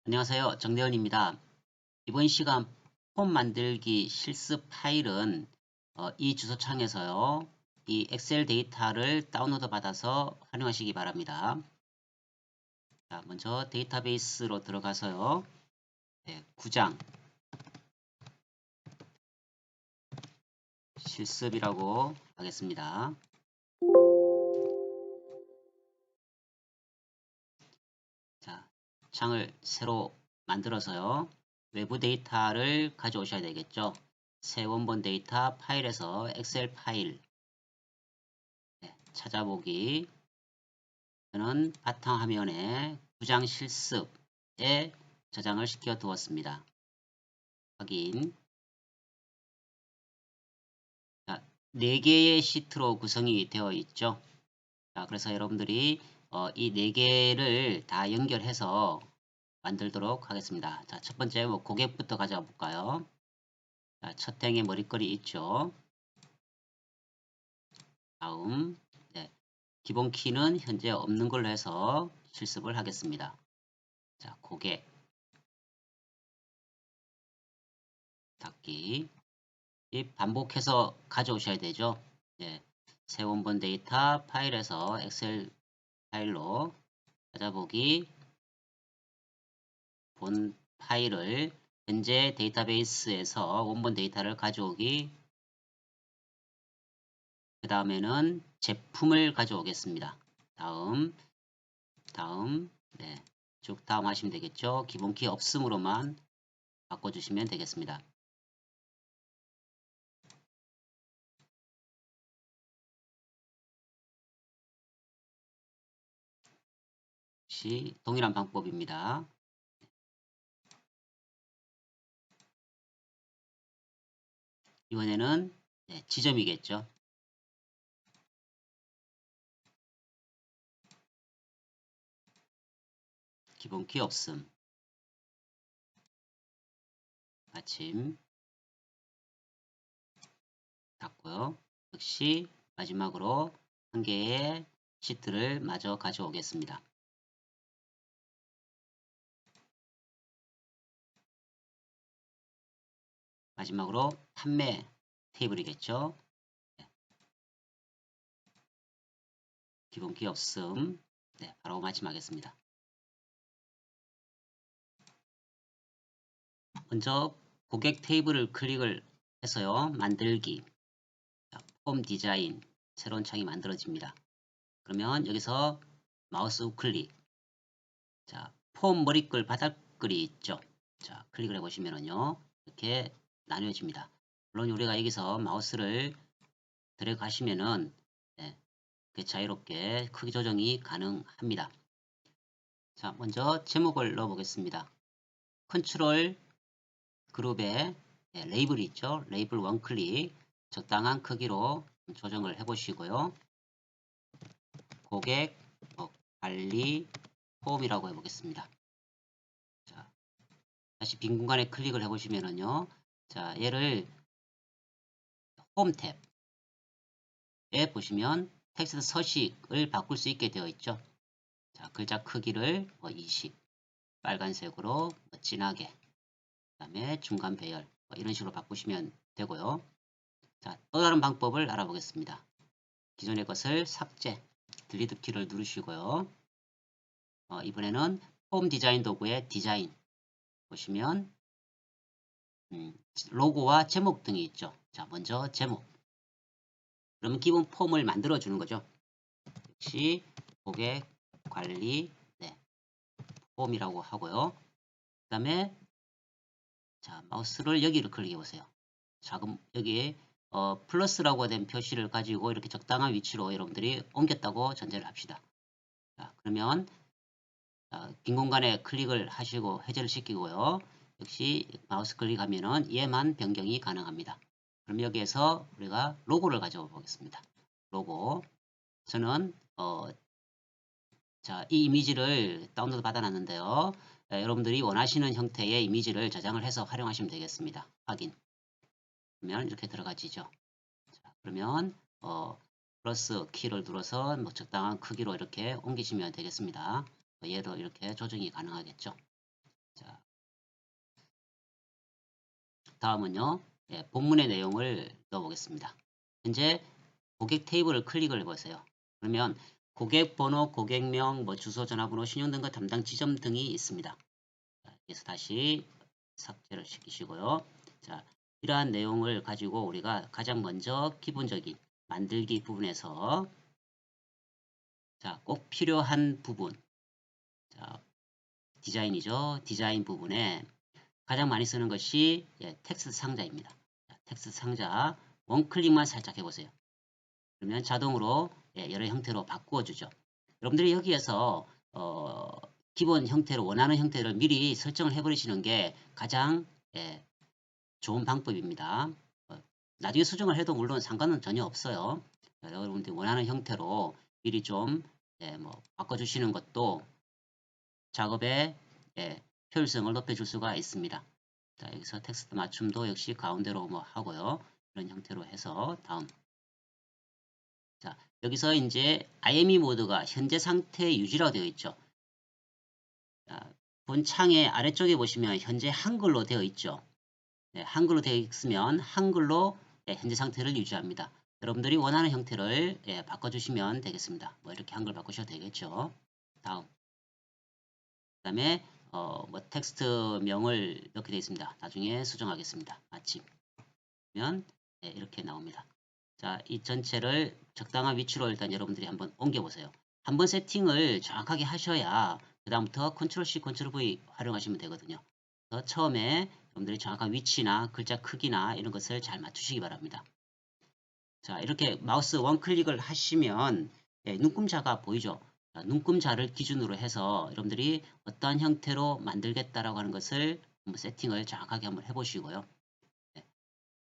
안녕하세요. 정대현입니다. 이번 시간 폼 만들기 실습 파일은 이 주소창에서요. 이 엑셀 데이터를 다운로드 받아서 활용하시기 바랍니다. 자, 먼저 데이터베이스로 들어가서요. 네, 9장 실습이라고 하겠습니다. 자, 창을 새로 만들어서요. 외부 데이터를 가져오셔야 되겠죠. 새 원본 데이터 파일에서 엑셀 파일 찾아보기. 저는 바탕화면에 9장 실습에 저장을 시켜 두었습니다. 확인. 자, 4개의 시트로 구성이 되어 있죠. 자, 그래서 여러분들이 이 4개를 다 연결해서 만들도록 하겠습니다. 자, 첫 번째 고객부터 가져와 볼까요? 자, 첫 행에 머리글이 있죠. 다음, 네, 기본 키는 현재 없는 걸로 해서 실습을 하겠습니다. 자, 고객 닫기. 이 반복해서 가져오셔야 되죠. 예, 새 원본 데이터 파일에서 엑셀 파일로 찾아보기, 본 파일을 현재 데이터베이스에서 원본 데이터를 가져오기, 그 다음에는 제품을 가져오겠습니다. 다음, 네, 쭉 다음 하시면 되겠죠. 기본키 없음으로만 바꿔주시면 되겠습니다. 역시 동일한 방법입니다. 이번에는 네, 지점이겠죠. 기본키 없음. 마침 닫고요. 역시 마지막으로 한 개의 시트를 마저 가져오겠습니다. 마지막으로 판매 테이블이겠죠. 기본키 없음. 네, 바로 마침하겠습니다. 먼저 고객 테이블을 클릭을 해서요. 만들기. 자, 폼 디자인. 새로운 창이 만들어집니다. 그러면 여기서 마우스 우클릭. 자, 폼 머리글 바닥글이 있죠. 자, 클릭을 해보시면은요. 이렇게 나뉘어집니다. 물론 우리가 여기서 마우스를 들어가시면은 네, 자유롭게 크기 조정이 가능합니다. 자, 먼저 제목을 넣어 보겠습니다. 컨트롤 그룹에 네, 레이블이 있죠. 레이블 원클릭 적당한 크기로 조정을 해 보시고요. 고객 관리 폼이라고 해 보겠습니다. 자, 다시 빈 공간에 클릭을 해 보시면은요. 자, 얘를 홈 탭에 보시면 텍스트 서식을 바꿀 수 있게 되어 있죠. 자, 글자 크기를 20 빨간색으로 진하게 그 다음에 중간 배열 이런 식으로 바꾸시면 되고요. 자, 또 다른 방법을 알아보겠습니다. 기존의 것을 삭제 딜리트 키를 누르시고요. 이번에는 폼 디자인 도구의 디자인 보시면 로고와 제목 등이 있죠. 자, 먼저 제목. 그러면 기본 폼을 만들어 주는 거죠. 역시 고객 관리 네, 폼이라고 하고요. 그 다음에 자, 마우스를 여기를 클릭해 보세요. 자금 여기에 플러스라고 된 표시를 가지고 이렇게 적당한 위치로 여러분들이 옮겼다고 전제를 합시다. 자, 그러면 빈 공간에 클릭을 하시고 해제를 시키고요. 역시 마우스 클릭하면은 얘만 변경이 가능합니다. 그럼 여기에서 우리가 로고를 가져와 보겠습니다. 로고. 저는 자, 이 이미지를 다운로드 받아놨는데요. 여러분들이 원하시는 형태의 이미지를 저장을 해서 활용하시면 되겠습니다. 확인. 그러면 이렇게 들어가지죠. 자, 그러면 플러스 키를 눌러서 뭐 적당한 크기로 이렇게 옮기시면 되겠습니다. 얘도 이렇게 조정이 가능하겠죠. 자, 다음은요. 예, 본문의 내용을 넣어보겠습니다. 현재 고객 테이블을 클릭을 해보세요. 그러면 고객 번호, 고객명, 뭐 주소, 전화번호, 신용등급 담당 지점 등이 있습니다. 자, 여기서 다시 삭제를 시키시고요. 자, 이러한 내용을 가지고 우리가 가장 먼저 기본적인 만들기 부분에서 자, 꼭 필요한 부분, 자, 디자인이죠. 디자인 부분에 가장 많이 쓰는 것이 예, 텍스트 상자입니다. 자, 텍스트 상자 원클릭만 살짝 해보세요. 그러면 자동으로 예, 여러 형태로 바꾸어주죠. 여러분들이 여기에서 기본 형태로 원하는 형태를 미리 설정을 해버리시는 게 가장 예, 좋은 방법입니다. 나중에 수정을 해도 물론 상관은 전혀 없어요. 여러분들이 원하는 형태로 미리 좀 예, 뭐 바꿔주시는 것도 작업의 예, 효율성을 높여줄 수가 있습니다. 자, 여기서 텍스트 맞춤도 역시 가운데로 뭐 하고요. 이런 형태로 해서 다음. 자, 여기서 이제 IME 모드가 현재 상태 유지라고 되어 있죠. 자, 본 창의 아래쪽에 보시면 현재 한글로 되어 있죠. 네, 한글로 되어 있으면 한글로 예, 현재 상태를 유지합니다. 여러분들이 원하는 형태를 예, 바꿔주시면 되겠습니다. 뭐 이렇게 한글 바꾸셔도 되겠죠. 다음. 그 다음에 뭐 텍스트명을 넣게 되어 있습니다. 나중에 수정하겠습니다. 마침. 그러면 예, 이렇게 나옵니다. 자, 이 전체를 적당한 위치로 일단 여러분들이 한번 옮겨보세요. 한번 세팅을 정확하게 하셔야 그 다음부터 컨트롤 C, 컨트롤 V 활용하시면 되거든요. 그래서 처음에 여러분들이 정확한 위치나 글자 크기나 이런 것을 잘 맞추시기 바랍니다. 자, 이렇게 마우스 원클릭을 하시면 예, 눈금자가 보이죠. 자, 눈금자를 기준으로 해서 여러분들이 어떠한 형태로 만들겠다라고 하는 것을 한번 세팅을 정확하게 한번 해보시고요. 예,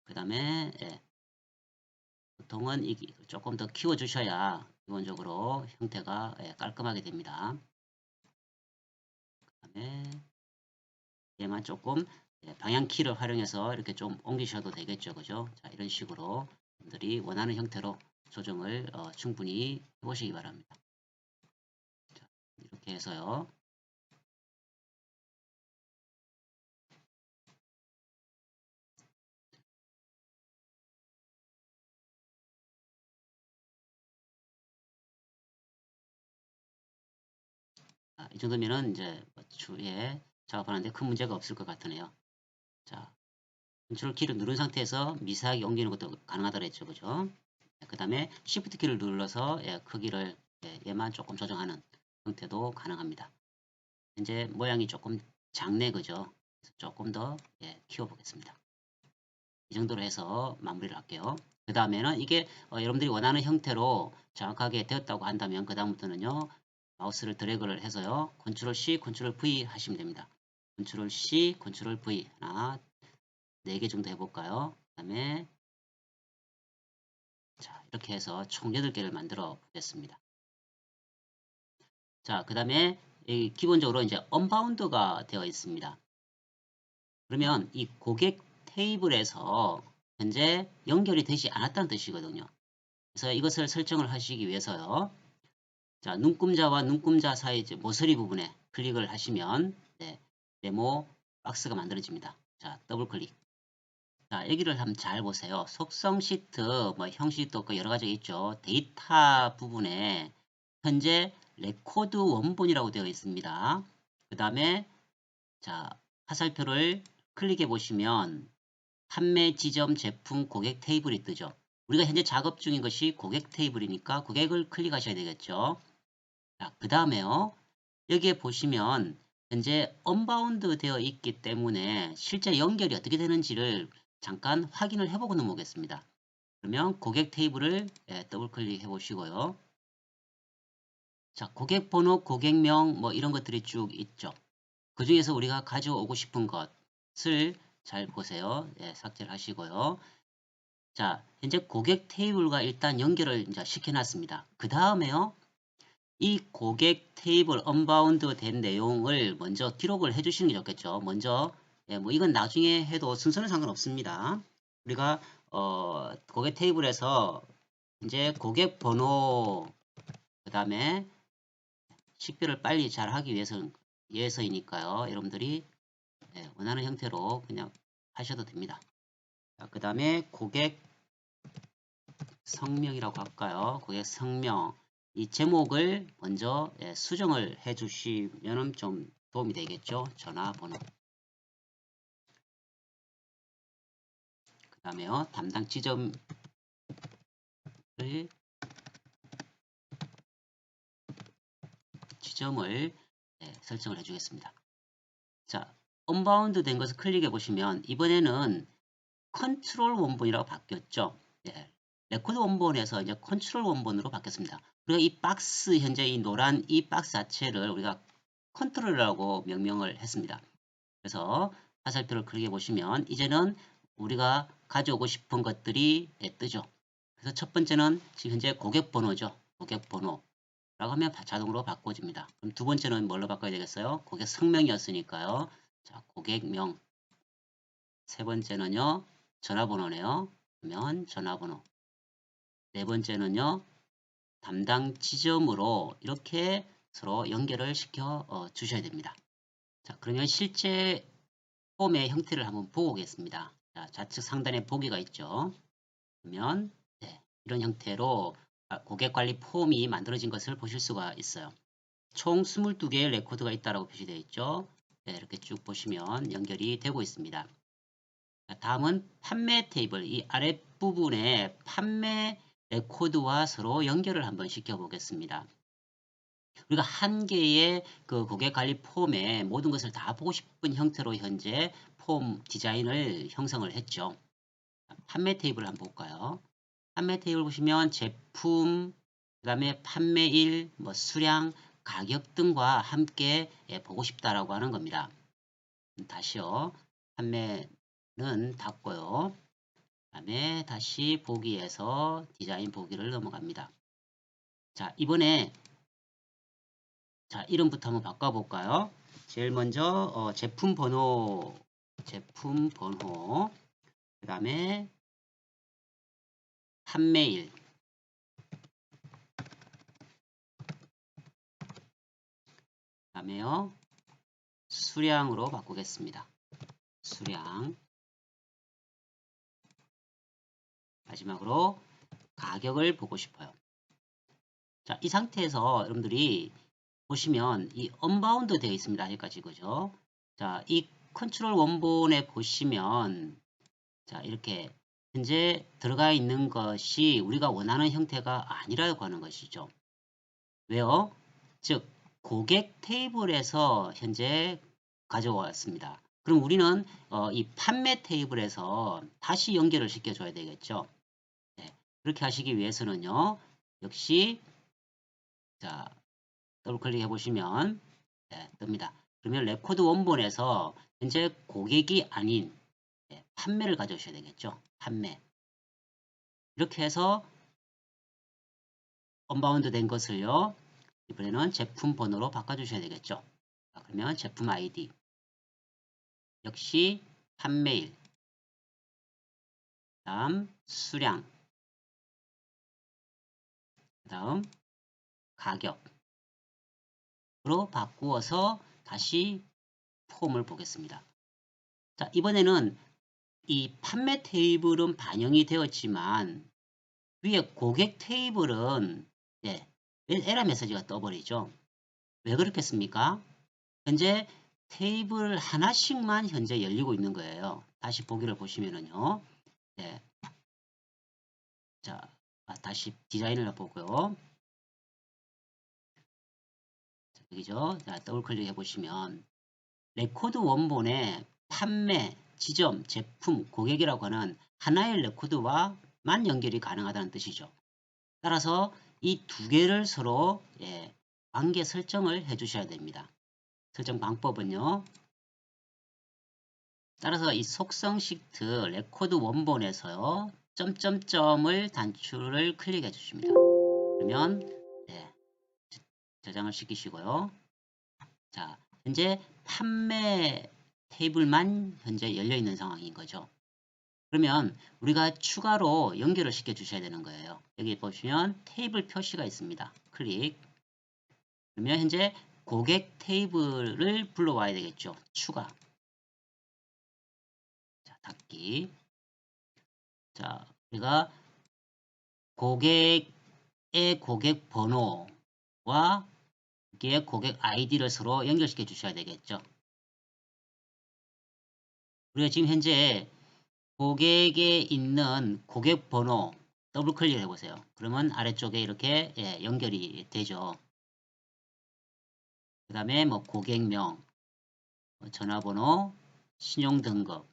그 다음에 예, 보통은 조금 더 키워주셔야 기본적으로 형태가 예, 깔끔하게 됩니다. 그 다음에 얘만 조금 예, 방향키를 활용해서 이렇게 좀 옮기셔도 되겠죠. 그죠? 자, 이런 식으로 여러분들이 원하는 형태로 조정을 충분히 해보시기 바랍니다. 자, 이렇게 해서요. 자, 이 정도면은 이제 주에 작업하는데 큰 문제가 없을 것 같으네요. 자, 컨트롤 키를 누른 상태에서 미세하게 옮기는 것도 가능하다고 했죠. 그죠? 그 다음에 Shift 키를 눌러서 예, 크기를 예, 얘만 조금 조정하는 형태도 가능합니다. 현재 모양이 조금 작네. 그죠? 조금 더 예, 키워보겠습니다. 이 정도로 해서 마무리를 할게요. 그 다음에는 이게 여러분들이 원하는 형태로 정확하게 되었다고 한다면 그 다음부터는요. 마우스를 드래그를 해서요. 컨트롤 C, 컨트롤 V 하시면 됩니다. 컨트롤 C, 컨트롤 V 하나 4개 정도 해볼까요? 그 다음에 자, 이렇게 해서 총 8개를 만들어 보겠습니다. 자, 그 다음에 기본적으로 이제 언바운드가 되어 있습니다. 그러면 이 고객 테이블에서 현재 연결이 되지 않았다는 뜻이거든요. 그래서 이것을 설정을 하시기 위해서요. 자, 눈금자와 눈금자 사이 모서리 부분에 클릭을 하시면 네, 네모 박스가 만들어집니다. 자, 더블 클릭. 자, 여기를 한번 잘 보세요. 속성 시트, 뭐 형식도 있고 여러 가지가 있죠. 데이터 부분에 현재 레코드 원본이라고 되어 있습니다. 그 다음에 자, 화살표를 클릭해 보시면 판매 지점 제품 고객 테이블이 뜨죠. 우리가 현재 작업 중인 것이 고객 테이블이니까 고객을 클릭하셔야 되겠죠. 자, 그 다음에요. 여기에 보시면 현재 언바운드 되어 있기 때문에 실제 연결이 어떻게 되는지를 잠깐 확인을 해보고 넘어오겠습니다. 그러면 고객 테이블을 더블 클릭해 보시고요. 자, 고객 번호, 고객명 뭐 이런 것들이 쭉 있죠. 그 중에서 우리가 가져오고 싶은 것을 잘 보세요. 예, 삭제를 하시고요. 자, 현재 고객 테이블과 일단 연결을 이제 시켜놨습니다. 그 다음에요. 이 고객 테이블 언바운드 된 내용을 먼저 기록을 해주시는 게 좋겠죠. 먼저 예, 뭐 이건 나중에 해도 순서는 상관없습니다. 우리가 고객 테이블에서 이제 고객 번호 그 다음에 식별을 빨리 잘 하기 위해서이니까요. 여러분들이 원하는 형태로 그냥 하셔도 됩니다. 그 다음에 고객 성명이라고 할까요? 고객 성명. 이 제목을 먼저 수정을 해 주시면 좀 도움이 되겠죠. 전화번호. 그 다음에요. 담당 지점을 설정을 해 주겠습니다. 자, 언바운드 된 것을 클릭해 보시면 이번에는 컨트롤 원본이라고 바뀌었죠. 레코드 원본에서 이제 컨트롤 원본으로 바뀌었습니다. 우리가 이 박스, 현재 이 노란 이 박스 자체를 우리가 컨트롤이라고 명명을 했습니다. 그래서 화살표를 클릭해 보시면 이제는 우리가 가져오고 싶은 것들이 뜨죠. 그래서 첫 번째는 지금 현재 고객 번호죠. 고객 번호라고 하면 자동으로 바꿔집니다. 그럼 두 번째는 뭘로 바꿔야 되겠어요? 고객 성명이었으니까요. 자, 고객명. 세 번째는요. 전화번호네요. 그러면 전화번호. 네 번째는요. 담당 지점으로 이렇게 서로 연결을 시켜 주셔야 됩니다. 자, 그러면 실제 폼의 형태를 한번 보고 오겠습니다. 자, 좌측 상단에 보기가 있죠. 그러면 이런 형태로 고객관리 폼이 만들어진 것을 보실 수가 있어요. 총 22개의 레코드가 있다고 표시되어 있죠. 이렇게 쭉 보시면 연결이 되고 있습니다. 다음은 판매 테이블, 이 아랫부분에 판매 레코드와 서로 연결을 한번 시켜 보겠습니다. 우리가 한 개의 그 고객관리 폼에 모든 것을 다 보고 싶은 형태로 현재 폼 디자인을 형성을 했죠. 판매 테이블을 한번 볼까요? 판매 테이블 보시면 제품, 그 다음에 판매일, 수량, 가격 등과 함께 보고 싶다라고 하는 겁니다. 다시요. 판매는 닫고요. 그 다음에 다시 보기에서 디자인 보기를 넘어갑니다. 자, 이번에 자, 이름부터 한번 바꿔볼까요? 제일 먼저 제품 번호, 그 다음에 판매일, 그 다음에요 수량으로 바꾸겠습니다. 수량. 마지막으로 가격을 보고 싶어요. 자, 이 상태에서 여러분들이 보시면 이 언바운드 되어 있습니다. 아직까지 그죠? 자, 이 컨트롤 원본에 보시면 자, 이렇게 현재 들어가 있는 것이 우리가 원하는 형태가 아니라고 하는 것이죠. 왜요? 즉 고객 테이블에서 현재 가져왔습니다. 그럼 우리는 이 판매 테이블에서 다시 연결을 시켜줘야 되겠죠. 그렇게 하시기 위해서는요. 역시 자 더블 클릭해 보시면 뜹니다. 그러면 레코드 원본에서 현재 고객이 아닌 판매를 가져오셔야 되겠죠. 판매. 이렇게 해서 언바운드 된 것을요. 이번에는 제품 번호로 바꿔주셔야 되겠죠. 자, 그러면 제품 아이디 역시 판매일 다음 수량 그 다음 가격으로 바꾸어서 다시 폼을 보겠습니다. 자, 이번에는 이 판매 테이블은 반영이 되었지만 위에 고객 테이블은 에러 메시지가 떠버리죠. 왜 그렇겠습니까? 현재 테이블 하나씩만 현재 열리고 있는 거예요. 다시 보기를 보시면은요. 자, 다시 디자인을 해보고요. 여기죠. 자, 더블 클릭해 보시면 레코드 원본에 판매, 지점, 제품, 고객이라고 하는 하나의 레코드와만 연결이 가능하다는 뜻이죠. 따라서 이 두 개를 서로 관계 설정을 해 주셔야 됩니다. 설정 방법은요. 따라서 이 속성 시트 레코드 원본에서요. 점점점을 단추를 클릭해 주십니다. 그러면 저장을 시키시고요. 자, 현재 판매 테이블만 현재 열려 있는 상황인 거죠. 그러면 우리가 추가로 연결을 시켜 주셔야 되는 거예요. 여기 보시면 테이블 표시가 있습니다. 클릭. 그러면 현재 고객 테이블을 불러와야 되겠죠. 추가. 찾기. 자, 우리가 고객의 고객 번호와 여기에 고객 아이디를 서로 연결시켜 주셔야 되겠죠. 우리가 지금 현재 고객에 있는 고객 번호 더블 클릭을 해보세요. 그러면 아래쪽에 이렇게 연결이 되죠. 그 다음에 뭐 고객명, 전화번호, 신용등급,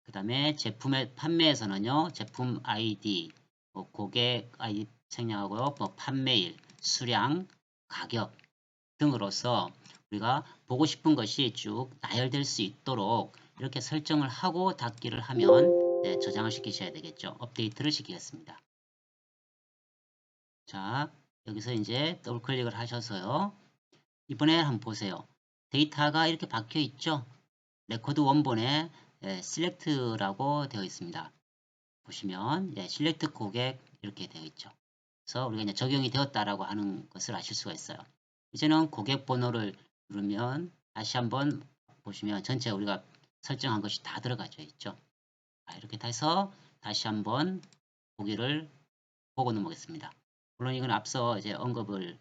그 다음에 제품의 판매에서는요, 제품 아이디, 고객 아이디 생략하고요, 판매일, 수량, 가격 등으로서 우리가 보고 싶은 것이 쭉 나열될 수 있도록 이렇게 설정을 하고 닫기를 하면 저장을 시키셔야 되겠죠. 업데이트를 시키겠습니다. 자, 여기서 이제 더블 클릭을 하셔서요. 이번에 한번 보세요. 데이터가 이렇게 박혀 있죠. 레코드 원본에 셀렉트라고 되어 있습니다. 보시면 셀렉트 고객 이렇게 되어 있죠. 그래서 우리가 이제 적용이 되었다라고 하는 것을 아실 수가 있어요. 이제는 고객 번호를 누르면 다시 한번 보시면 전체 우리가 설정한 것이 다 들어가져 있죠. 이렇게 해서 다시 한번 보기를 보고 넘어가겠습니다. 물론 이건 앞서 이제 언급을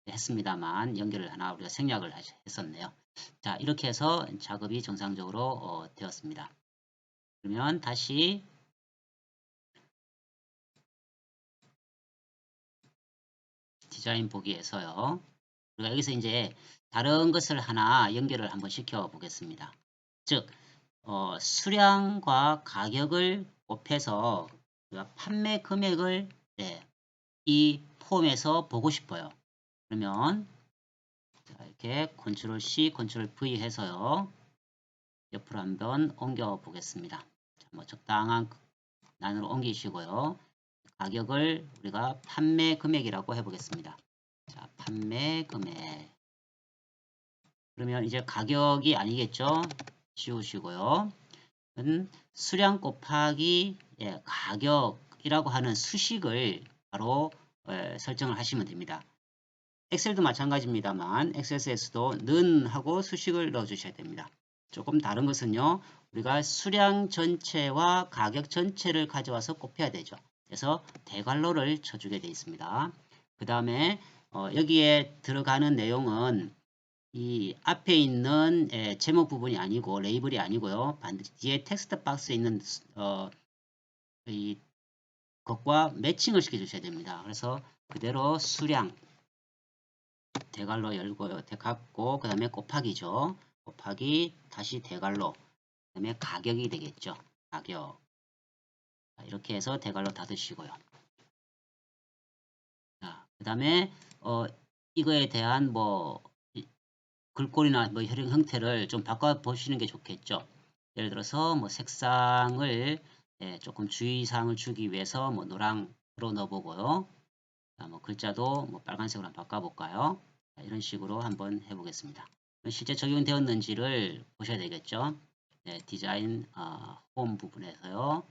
했습니다만 연결을 하나 우리가 생략을 했었네요. 자, 이렇게 해서 작업이 정상적으로 되었습니다. 그러면 다시 디자인 보기에서요. 우리가 여기서 이제 다른 것을 하나 연결을 한번 시켜 보겠습니다. 즉 수량과 가격을 곱해서 우리가 판매 금액을 이 폼에서 보고 싶어요. 그러면 자, 이렇게 컨트롤 C, 컨트롤 V 해서요. 옆으로 한번 옮겨 보겠습니다. 자, 뭐 적당한 난으로 옮기시고요. 가격을 우리가 판매 금액이라고 해보겠습니다. 자, 판매 금액. 그러면 이제 가격이 아니겠죠? 지우시고요. 수량 곱하기 가격이라고 하는 수식을 바로 설정을 하시면 됩니다. 엑셀도 마찬가지입니다만 엑셀에서도 는 하고 수식을 넣어 주셔야 됩니다. 조금 다른 것은요. 우리가 수량 전체와 가격 전체를 가져와서 곱해야 되죠. 그래서 대괄호를 쳐주게 되어 있습니다. 그 다음에 여기에 들어가는 내용은 이 앞에 있는 제목 부분이 아니고 레이블이 아니고요. 반드시 뒤에 텍스트 박스에 있는 이 것과 매칭을 시켜 주셔야 됩니다. 그래서 그대로 수량 대괄호 열고요. 닫고 그 다음에 곱하기죠. 곱하기 다시 대괄호 그 다음에 가격이 되겠죠. 가격 이렇게 해서 대괄호 닫으시고요. 그 다음에 이거에 대한 뭐 글꼴이나 뭐 형태를 좀 바꿔 보시는 게 좋겠죠. 예를 들어서 뭐 색상을 조금 주의사항을 주기 위해서 뭐 노랑으로 넣어보고요. 뭐 글자도 뭐 빨간색으로 한번 바꿔볼까요? 이런 식으로 한번 해보겠습니다. 실제 적용되었는지를 보셔야 되겠죠. 디자인 홈 부분에서요.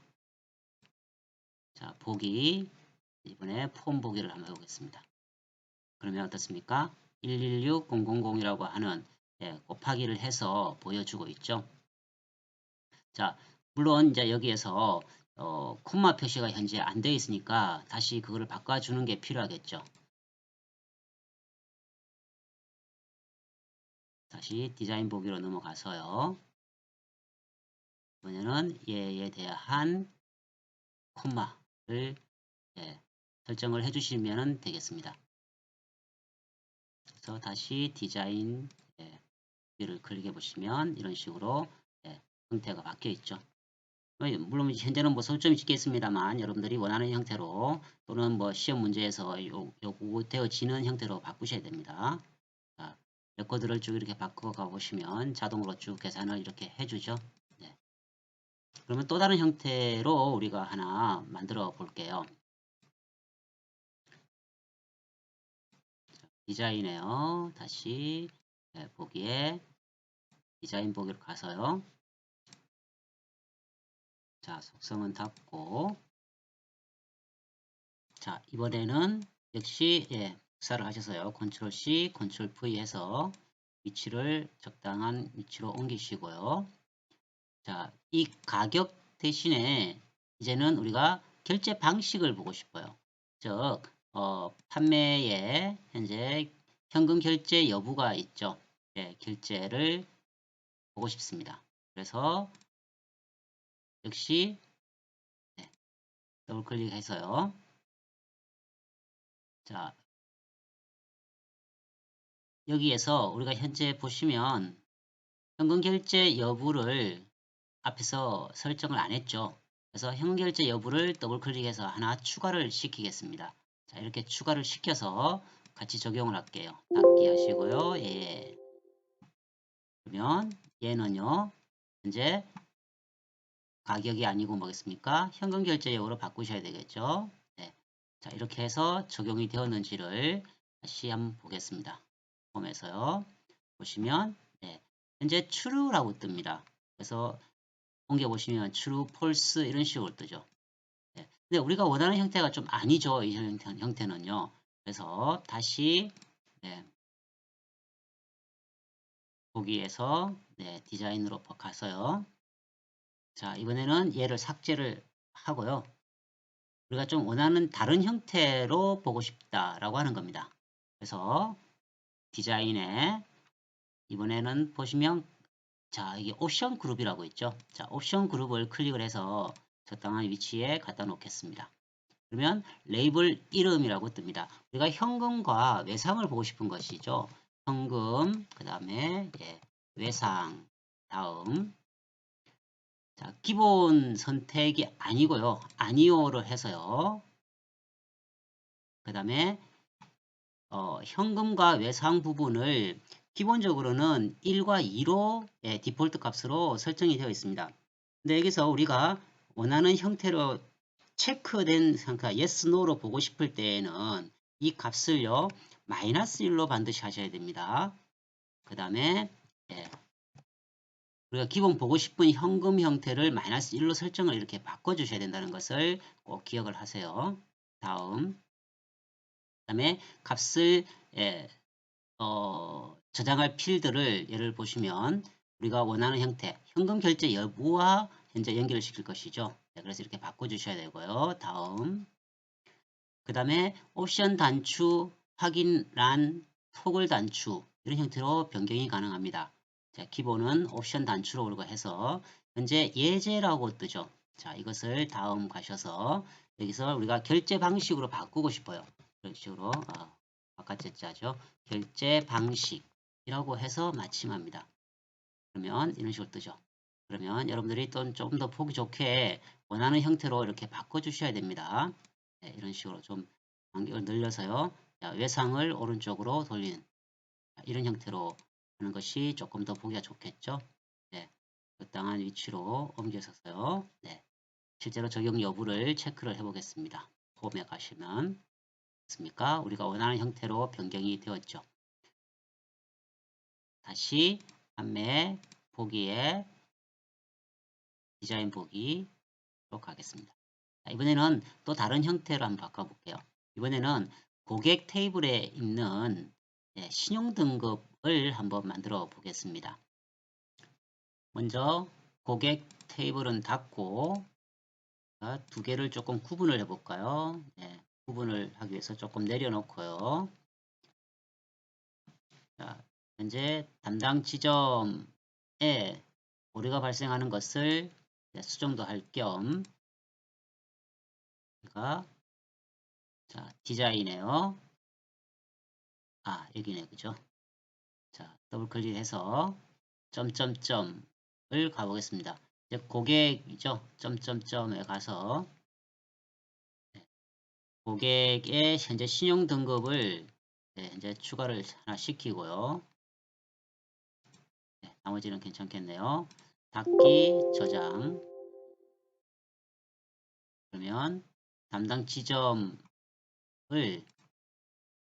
자, 보기 이번에 폼 보기를 한번 해보겠습니다. 그러면 어떻습니까? 116000이라고 하는 곱하기를 해서 보여주고 있죠. 자, 물론 이제 여기에서 콤마 표시가 현재 안 되어 있으니까 다시 그거를 바꿔주는 게 필요하겠죠. 다시 디자인 보기로 넘어가서요. 이번에는 얘에 대한 콤마를 설정을 해주시면 되겠습니다. 그래서 다시 디자인 뷰를 클릭해 보시면 이런 식으로 형태가 바뀌어 있죠. 물론 현재는 뭐 설정이 찍겠습니다만 여러분들이 원하는 형태로 또는 뭐 시험 문제에서 요구되어지는 형태로 바꾸셔야 됩니다. 자, 레코드를 쭉 이렇게 바꿔가 보시면 자동으로 쭉 계산을 이렇게 해주죠. 그러면 또 다른 형태로 우리가 하나 만들어 볼게요. 디자인에요. 다시 보기에 디자인 보기로 가서요. 자, 속성은 닫고 자, 이번에는 역시 복사를 하셔서요. 컨트롤 C, 컨트롤 V 해서 위치를 적당한 위치로 옮기시고요. 자, 이 가격 대신에 이제는 우리가 결제 방식을 보고 싶어요. 즉, 판매에 현재 현금 결제 여부가 있죠. 네, 결제를 보고 싶습니다. 그래서 역시 네, 더블 클릭해서요. 자, 여기에서 우리가 현재 보시면 현금 결제 여부를 앞에서 설정을 안 했죠. 그래서 현금 결제 여부를 더블 클릭해서 하나 추가를 시키겠습니다. 자, 이렇게 추가를 시켜서 같이 적용을 할게요. 닫기 하시고요. 예. 그러면 얘는요. 현재 가격이 아니고 뭐겠습니까? 현금 결제 여부로 바꾸셔야 되겠죠. 네. 자, 이렇게 해서 적용이 되었는지를 다시 한번 보겠습니다. 홈에서요. 보시면 네. 현재 true라고 뜹니다. 그래서 옮겨보시면 true, false 이런 식으로 뜨죠. 네. 근데 우리가 원하는 형태가 좀 아니죠. 이 형태는요. 그래서 다시 네. 보기에서 네. 디자인으로 가서요. 자, 이번에는 얘를 삭제를 하고요. 우리가 좀 원하는 다른 형태로 보고 싶다라고 하는 겁니다. 그래서 디자인에 이번에는 보시면 자, 이게 옵션 그룹이라고 있죠. 자, 옵션 그룹을 클릭을 해서 적당한 위치에 갖다 놓겠습니다. 그러면 레이블 이름이라고 뜹니다. 우리가 현금과 외상을 보고 싶은 것이죠. 현금, 그 다음에 예, 외상, 다음 자, 기본 선택이 아니고요. 아니오를 해서요. 그 다음에 현금과 외상 부분을 기본적으로는 1과 2로 예, 디폴트 값으로 설정이 되어 있습니다. 근데 여기서 우리가 원하는 형태로 체크된 상태 yes, no로 보고 싶을 때에는 이 값을요 마이너스 1로 반드시 하셔야 됩니다. 그 다음에 예, 우리가 기본 보고 싶은 현금 형태를 마이너스 1로 설정을 이렇게 바꿔 주셔야 된다는 것을 꼭 기억을 하세요. 다음 그 다음에 값을 예, 저장할 필드를 예를 보시면 우리가 원하는 형태 현금 결제 여부와 현재 연결을 시킬 것이죠. 네, 그래서 이렇게 바꿔 주셔야 되고요. 다음 그 다음에 옵션 단추, 확인란, 토글 단추 이런 형태로 변경이 가능합니다. 자, 기본은 옵션 단추로 오르고 해서 현재 예제라고 뜨죠. 자, 이것을 다음 가셔서 여기서 우리가 결제 방식으로 바꾸고 싶어요. 이런 식으로 바깥 제자죠. 결제 방식이라고 해서 마침합니다. 그러면 이런 식으로 뜨죠. 그러면 여러분들이 또 좀 더 보기 좋게 원하는 형태로 이렇게 바꿔 주셔야 됩니다. 네, 이런 식으로 좀 간격을 늘려서요. 자, 외상을 오른쪽으로 돌리는 이런 형태로 하는 것이 조금 더 보기가 좋겠죠. 네, 적당한 위치로 옮겨서요. 네, 실제로 적용 여부를 체크를 해보겠습니다. 홈에 가시면 있습니까? 우리가 원하는 형태로 변경이 되었죠. 다시 판매 보기에 디자인 보기로 가겠습니다. 자, 이번에는 또 다른 형태로 한번 바꿔볼게요. 이번에는 고객 테이블에 있는 신용등급을 한번 만들어 보겠습니다. 먼저 고객 테이블은 닫고 두 개를 조금 구분을 해볼까요? 네, 구분을 하기 위해서 조금 내려놓고요. 자, 현재 담당 지점에 오류가 발생하는 것을 수정도 할 겸 제가 자, 디자인에요. 여기네, 그죠? 자, 더블 클릭해서 점점점을 가보겠습니다. 이제 고객이죠. 점점점에 가서 고객의 현재 신용 등급을 이제 추가를 하나 시키고요. 나머지는 괜찮겠네요. 닫기 저장. 그러면 담당 지점을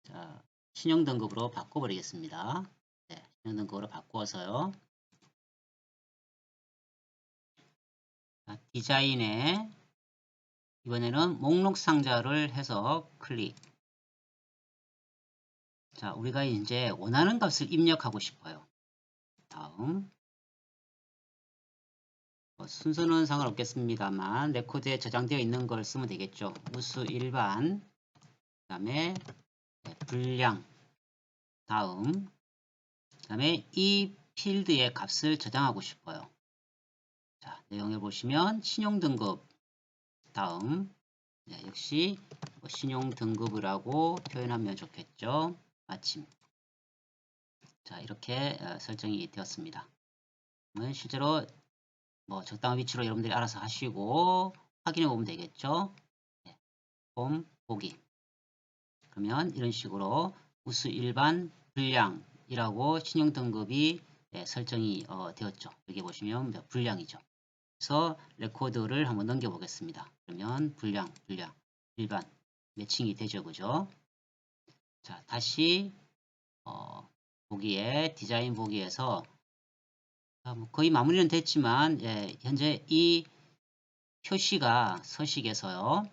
자, 신용 등급으로 바꿔버리겠습니다. 네, 신용 등급으로 바꾸어서요. 디자인에 이번에는 목록 상자를 해서 클릭. 자, 우리가 이제 원하는 값을 입력하고 싶어요. 다음 순서는 상관없겠습니다만 레코드에 저장되어 있는 걸 쓰면 되겠죠. 우수 일반, 그 다음에 분량, 다음, 그 다음에 이 필드의 값을 저장하고 싶어요. 자, 내용을 보시면 신용등급, 다음, 역시 신용등급이라고 표현하면 좋겠죠. 마침. 자, 이렇게 설정이 되었습니다. 실제로 뭐 적당한 위치로 여러분들이 알아서 하시고 확인해 보면 되겠죠. 폼 보기. 그러면 이런 식으로 우수 일반 분량이라고 신용 등급이 설정이 되었죠. 여기 보시면 분량이죠. 그래서 레코드를 한번 넘겨 보겠습니다. 그러면 분량 일반 매칭이 되죠. 그죠? 자, 다시 보기에 디자인 보기에서 뭐 거의 마무리는 됐지만 현재 이 표시가 서식에서요.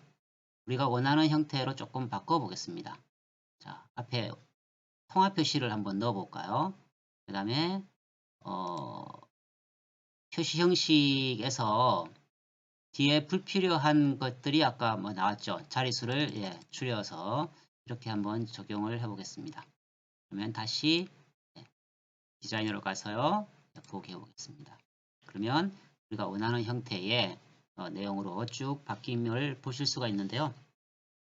우리가 원하는 형태로 조금 바꿔 보겠습니다. 자, 앞에 통합 표시를 한번 넣어 볼까요? 그 다음에 표시 형식에서 뒤에 불필요한 것들이 아까 뭐 나왔죠. 자릿수를 줄여서 이렇게 한번 적용을 해 보겠습니다. 그러면 다시 디자이너로 가서요. 보게 해 보겠습니다. 그러면 우리가 원하는 형태의 내용으로 쭉 바뀜을 보실 수가 있는데요.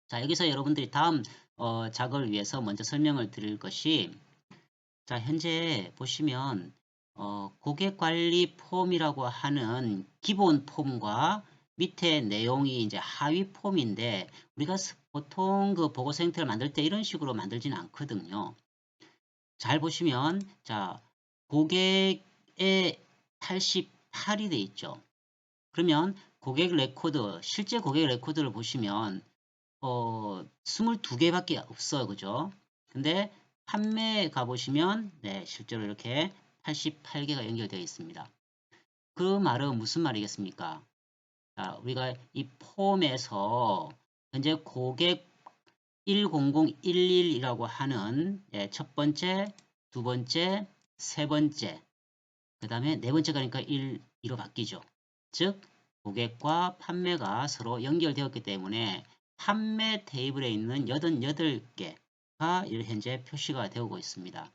자, 여기서 여러분들이 다음 작업을 위해서 먼저 설명을 드릴 것이, 자, 현재 보시면 고객관리 폼이라고 하는 기본 폼과 밑에 내용이 이제 하위 폼인데, 우리가 보통 그 보고서 형태를 만들 때 이런 식으로 만들지는 않거든요. 잘 보시면, 자, 고객의 88이 돼 있죠. 그러면 고객 레코드, 실제 고객 레코드를 보시면 22개밖에 없어요. 그죠? 근데 판매에 가보시면 실제로 이렇게 88개가 연결되어 있습니다. 그 말은 무슨 말이겠습니까? 자, 우리가 이 폼에서 현재 고객 10011이라고 하는 첫 번째, 두 번째, 세 번째, 그 다음에 네 번째가 그러니까 2로 바뀌죠. 즉 고객과 판매가 서로 연결되었기 때문에 판매 테이블에 있는 88개가 현재 표시가 되고 있습니다.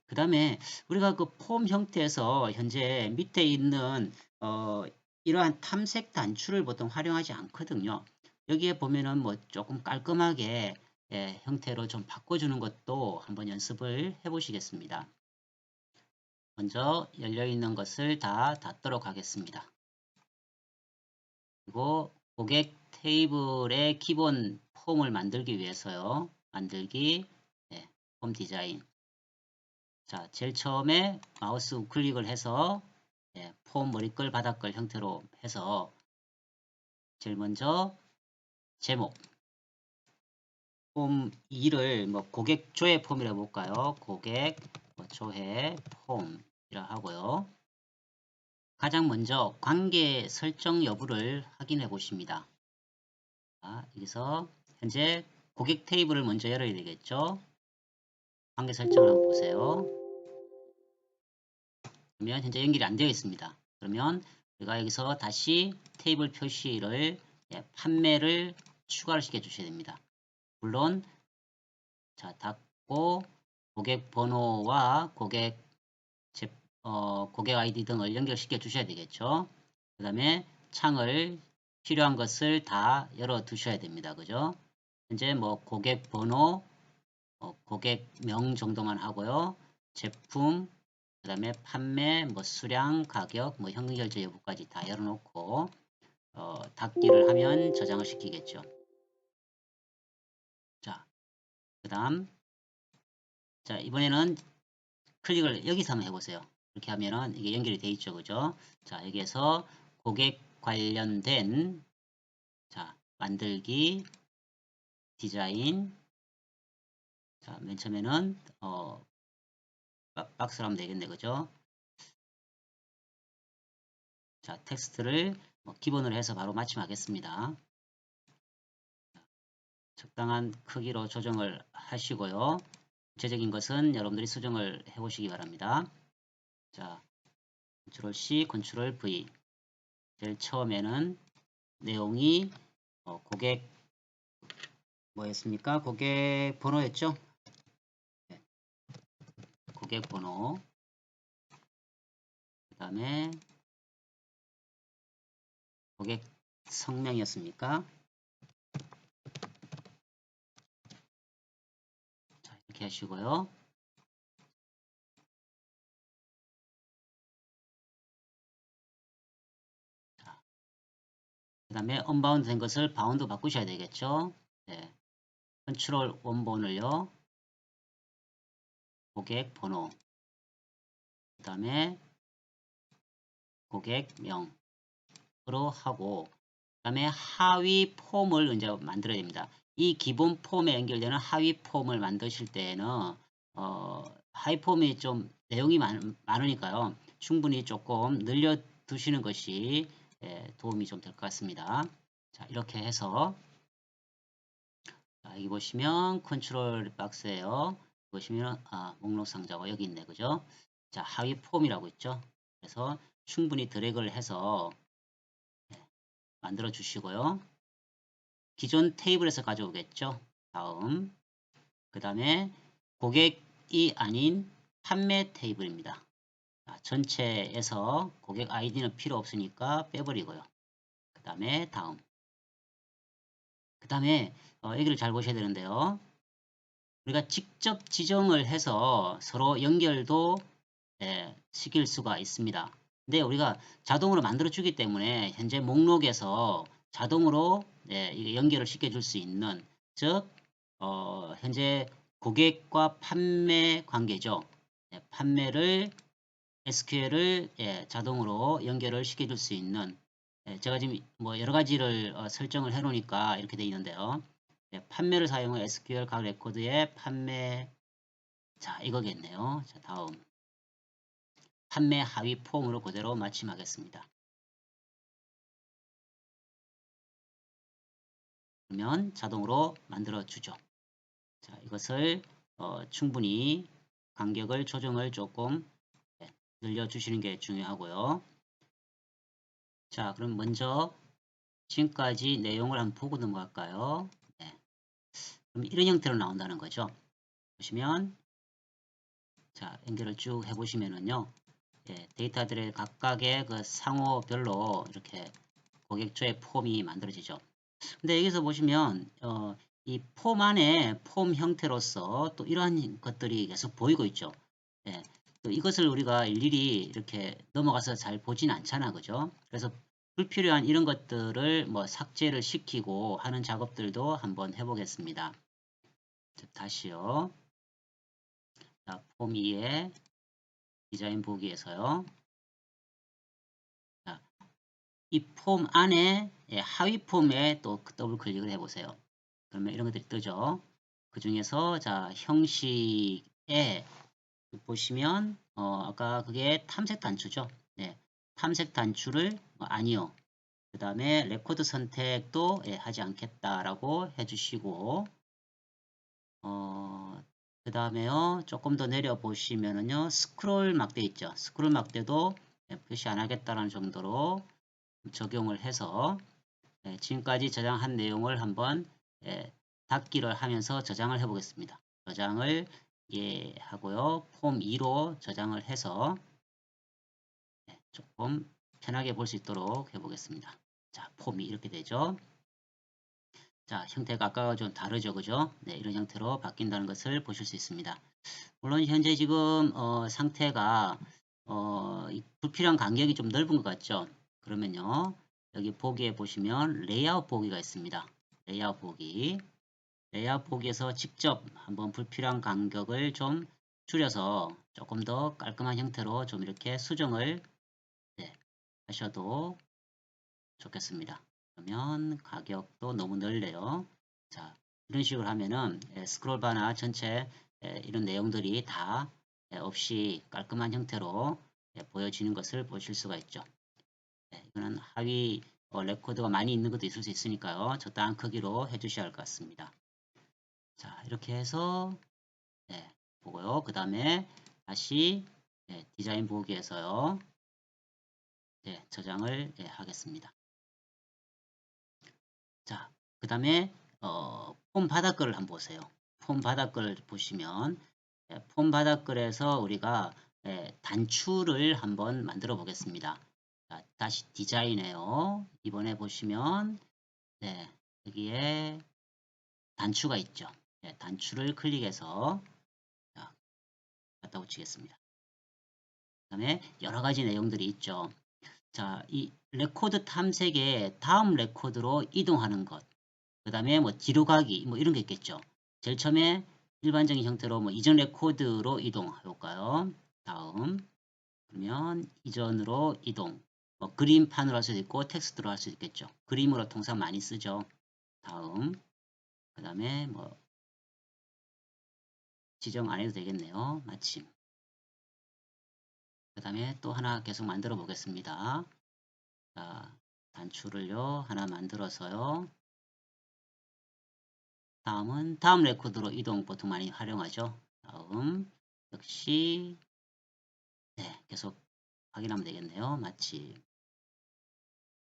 그 다음에 우리가 그 폼 형태에서 현재 밑에 있는 이러한 탐색 단추를 보통 활용하지 않거든요. 여기에 보면은 뭐 조금 깔끔하게 형태로 좀 바꿔주는 것도 한번 연습을 해 보시겠습니다. 먼저 열려있는 것을 다 닫도록 하겠습니다. 그리고 고객 테이블의 기본 폼을 만들기 위해서요. 만들기, 폼 디자인. 자, 제일 처음에 마우스 우클릭을 해서 폼 머리글, 바닥글 형태로 해서 제일 먼저 제목, 폼 2를 뭐 고객 조회 폼이라고 볼까요? 고객 조회 폼이라 하고요. 가장 먼저 관계 설정 여부를 확인해 보십니다. 자, 여기서 현재 고객 테이블을 먼저 열어야 되겠죠. 관계 설정을 한번 보세요. 그러면 현재 연결이 안 되어 있습니다. 그러면 우리가 여기서 다시 테이블 표시를 판매를 추가를 시켜 주셔야 됩니다. 물론 자, 닫고 고객 번호와 고객 아이디 등을 연결시켜 주셔야 되겠죠. 그 다음에 창을 필요한 것을 다 열어 두셔야 됩니다. 그죠? 현재 뭐 고객 번호, 고객명 정도만 하고요. 제품, 그 다음에 판매, 뭐 수량, 가격, 뭐 현금 결제 여부까지 다 열어놓고 닫기를 하면 저장을 시키겠죠. 자, 그 다음 자, 이번에는 클릭을 여기서 한번 해보세요. 이렇게 하면은 이게 연결이 돼 있죠. 그죠? 자, 여기에서 고객 관련된 자, 만들기, 디자인. 자, 맨 처음에는 박스로 하면 되겠네. 그죠? 자, 텍스트를 기본으로 해서 바로 마침하겠습니다. 적당한 크기로 조정을 하시고요. 구체적인 것은 여러분들이 수정을 해 보시기 바랍니다. 자, Ctrl C, Ctrl V. 제일 처음에는 내용이 고객 뭐였습니까? 고객 번호였죠? 네, 고객 번호. 그 다음에 고객 성명이었습니까? 자, 이렇게 하시고요. 그 다음에 언바운드 된 것을 바운드 바꾸셔야 되겠죠. 네. 컨트롤 원본을요. 고객 번호. 그 다음에 고객명으로 하고 그 다음에 하위 폼을 이제 만들어야 됩니다. 이 기본 폼에 연결되는 하위 폼을 만드실 때에는 하위 폼이 좀 내용이 많으니까요. 충분히 조금 늘려 두시는 것이 도움이 좀 될 것 같습니다. 자, 이렇게 해서 자, 여기 보시면 컨트롤 박스예요. 보시면 목록 상자가 여기 있네, 그죠? 자, 하위 폼이라고 있죠. 그래서 충분히 드래그를 해서 만들어 주시고요. 기존 테이블에서 가져오겠죠. 다음 그 다음에 고객이 아닌 판매 테이블입니다. 자, 전체에서 고객 아이디는 필요 없으니까 빼버리고요. 그 다음에 다음 그 다음에 여기를 잘 보셔야 되는데요. 우리가 직접 지정을 해서 서로 연결도 시킬 수가 있습니다. 근데 우리가 자동으로 만들어 주기 때문에 현재 목록에서 자동으로 연결을 시켜줄 수 있는 즉 현재 고객과 판매 관계죠. 판매를 SQL을 자동으로 연결을 시켜줄 수 있는 제가 지금 뭐 여러 가지를 설정을 해 놓으니까 이렇게 되어 있는데요. 판매를 사용한 SQL 각 레코드의 판매 자 이거겠네요. 자 다음 판매 하위 폼으로 그대로 마침하겠습니다. 그러면 자동으로 만들어 주죠. 자 이것을 충분히 간격을 조정을 조금 늘려주시는 게 중요하고요. 자 그럼 먼저 지금까지 내용을 한번 보고 넘어갈까요? 네. 그럼 이런 형태로 나온다는 거죠. 보시면 자 연결을 쭉 해보시면은요. 데이터들의 각각의 그 상호별로 이렇게 고객조의 폼이 만들어지죠. 근데 여기서 보시면 이 폼 안에 폼 형태로서 또 이러한 것들이 계속 보이고 있죠. 예, 또 이것을 우리가 일일이 이렇게 넘어가서 잘 보진 않잖아, 그죠? 그래서 불필요한 이런 것들을 뭐 삭제를 시키고 하는 작업들도 한번 해보겠습니다. 다시요. 자, 폼 2에 디자인 보기에서요. 자, 이 폼 안에 하위 폼에 또 더블 클릭을 해보세요. 그러면 이런 것들이 뜨죠. 그 중에서 자 형식에 보시면 아까 그게 탐색 단추죠. 네, 탐색 단추를 아니요. 그 다음에 레코드 선택도 하지 않겠다라고 해주시고 그 다음에요 조금 더 내려 보시면은요 스크롤 막대 있죠. 스크롤 막대도 표시 안 하겠다라는 정도로 적용을 해서 지금까지 저장한 내용을 한번 닫기를 하면서 저장을 해 보겠습니다. 저장을 하고요. 폼 2로 저장을 해서 조금 편하게 볼 수 있도록 해 보겠습니다. 자, 폼이 이렇게 되죠. 자, 형태가 아까와 좀 다르죠. 그죠? 네, 이런 형태로 바뀐다는 것을 보실 수 있습니다. 물론 현재 지금 상태가 불필요한 간격이 좀 넓은 것 같죠? 그러면요. 여기 보기에 보시면 레이아웃 보기가 있습니다. 레이아웃 보기. 레이아웃 보기에서 직접 한번 불필요한 간격을 좀 줄여서 조금 더 깔끔한 형태로 좀 이렇게 수정을 하셔도 좋겠습니다. 그러면 가격도 너무 넓네요. 자, 이런 식으로 하면은 스크롤바나 전체 이런 내용들이 다 없이 깔끔한 형태로 보여지는 것을 보실 수가 있죠. 이거는 하위 레코드가 많이 있는 것도 있을 수 있으니까요. 적당한 크기로 해주셔야 할 것 같습니다. 자, 이렇게 해서 보고요. 그 다음에 다시 디자인 보기에서요. 저장을 하겠습니다. 자, 그 다음에 폼 바닥글을 한번 보세요. 폼 바닥글 보시면 폼 바닥글에서 우리가 단추를 한번 만들어 보겠습니다. 자, 다시 디자인해요. 이번에 보시면 여기에 단추가 있죠. 단추를 클릭해서 갖다 붙이겠습니다. 그 다음에 여러 가지 내용들이 있죠. 자, 이 레코드 탐색에 다음 레코드로 이동하는 것. 그 다음에 뭐 뒤로 가기, 뭐 이런 게 있겠죠. 제일 처음에 일반적인 형태로 뭐 이전 레코드로 이동해 볼까요? 다음. 그러면 이전으로 이동. 뭐 그림판으로 할 수도 있고 텍스트로 할 수도 있겠죠. 그림으로 통상 많이 쓰죠. 다음. 그 다음에 뭐 지정 안 해도 되겠네요. 마침. 그 다음에 또 하나 계속 만들어 보겠습니다. 자, 단추를요 하나 만들어서요. 다음은 다음 레코드로 이동 보통 많이 활용하죠. 다음 역시 계속 확인하면 되겠네요. 마침. 그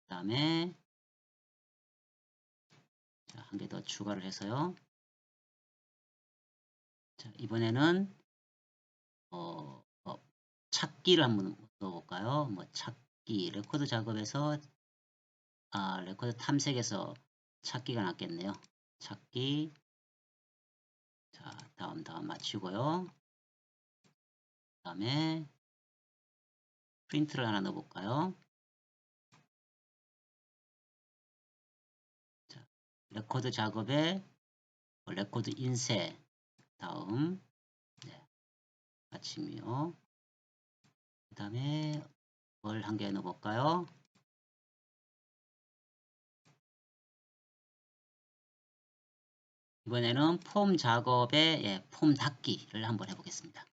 다음에 한 개 더 추가를 해서요. 자, 이번에는 찾기를 한번 넣어볼까요? 뭐 찾기 레코드 작업에서 레코드 탐색에서 찾기가 낫겠네요. 찾기. 자, 다음 맞추고요. 그 다음에 프린트를 하나 넣어볼까요? 자, 레코드 작업에 레코드 인쇄. 다음 마침이요. 그 다음에 뭘 한 개 넣어볼까요? 이번에는 폼 작업에 폼 닫기를 한번 해보겠습니다.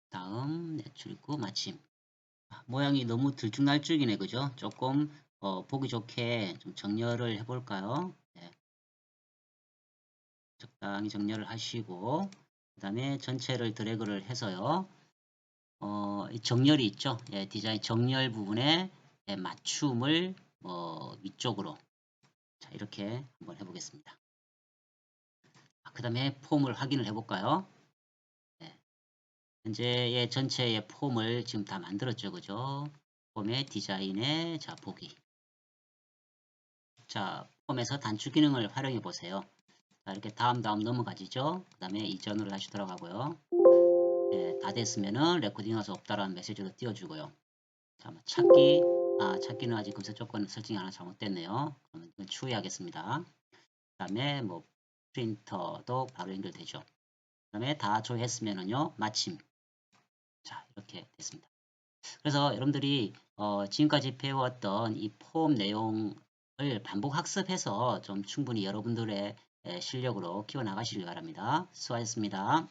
다음 출구 마침. 모양이 너무 들쭉날쭉이네, 그죠? 조금 보기 좋게 좀 정렬을 해볼까요? 적당히 정렬을 하시고 그 다음에 전체를 드래그를 해서요. 정렬이 있죠. 디자인 정렬 부분에 맞춤을 위쪽으로 자, 이렇게 한번 해보겠습니다. 그 다음에 폼을 확인을 해볼까요? 현재의 전체의 폼을 지금 다 만들었죠. 그죠? 폼의 디자인에 자, 보기. 자, 폼에서 단추 기능을 활용해 보세요. 자, 이렇게 다음 넘어가지죠. 그 다음에 이전으로 다시 들어가고요. 다 됐으면은 레코딩 할 수 없다라는 메시지도 띄워주고요. 자, 찾기는 아직 검색 조건 설정이 하나 잘못됐네요. 그러면 이건 추후하겠습니다. 그 다음에 뭐 프린터도 바로 연결되죠. 그 다음에 다 조회했으면은요, 마침. 자, 이렇게 됐습니다. 그래서 여러분들이 지금까지 배웠던 이 폼 내용을 반복 학습해서 좀 충분히 여러분들의 실력으로 키워나가시길 바랍니다. 수고하셨습니다.